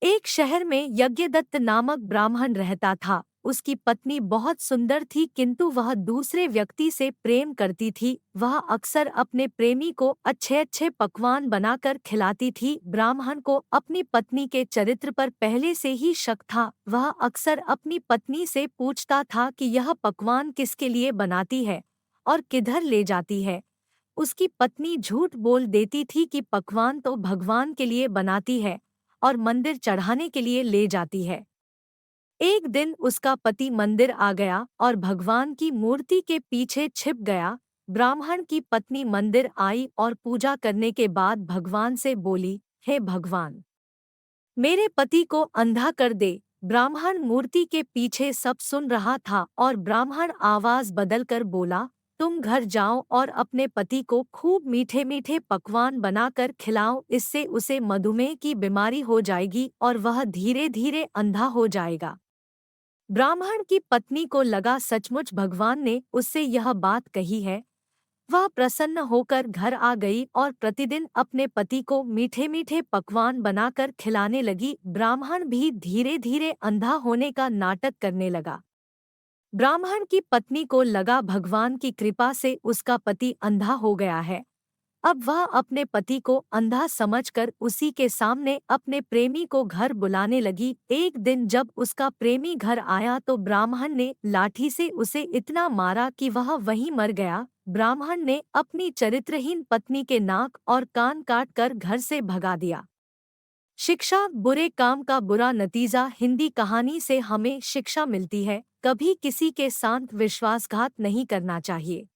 एक शहर में यज्ञदत्त नामक ब्राह्मण रहता था। उसकी पत्नी बहुत सुंदर थी, किंतु वह दूसरे व्यक्ति से प्रेम करती थी। वह अक्सर अपने प्रेमी को अच्छे अच्छे पकवान बनाकर खिलाती थी। ब्राह्मण को अपनी पत्नी के चरित्र पर पहले से ही शक था। वह अक्सर अपनी पत्नी से पूछता था कि यह पकवान किसके लिए बनाती है और किधर ले जाती है। उसकी पत्नी झूठ बोल देती थी कि पकवान तो भगवान के लिए बनाती है और मंदिर चढ़ाने के लिए ले जाती है। एक दिन उसका पति मंदिर आ गया और भगवान की मूर्ति के पीछे छिप गया। ब्राह्मण की पत्नी मंदिर आई और पूजा करने के बाद भगवान से बोली, हे भगवान, मेरे पति को अंधा कर दे। ब्राह्मण मूर्ति के पीछे सब सुन रहा था और ब्राह्मण आवाज बदलकर बोला, तुम घर जाओ और अपने पति को खूब मीठे मीठे पकवान बनाकर खिलाओ, इससे उसे मधुमेह की बीमारी हो जाएगी और वह धीरे धीरे अंधा हो जाएगा। ब्राह्मण की पत्नी को लगा सचमुच भगवान ने उससे यह बात कही है। वह प्रसन्न होकर घर आ गई और प्रतिदिन अपने पति को मीठे मीठे पकवान बनाकर खिलाने लगी। ब्राह्मण भी धीरे धीरे अंधा होने का नाटक करने लगा। ब्राह्मण की पत्नी को लगा भगवान की कृपा से उसका पति अंधा हो गया है। अब वह अपने पति को अंधा समझकर उसी के सामने अपने प्रेमी को घर बुलाने लगी। एक दिन जब उसका प्रेमी घर आया तो ब्राह्मण ने लाठी से उसे इतना मारा कि वह वहीं मर गया। ब्राह्मण ने अपनी चरित्रहीन पत्नी के नाक और कान काट कर घर से भगा दिया। शिक्षा, बुरे काम का बुरा नतीजा। हिंदी कहानी से हमें शिक्षा मिलती है, कभी किसी के साथ विश्वासघात नहीं करना चाहिए।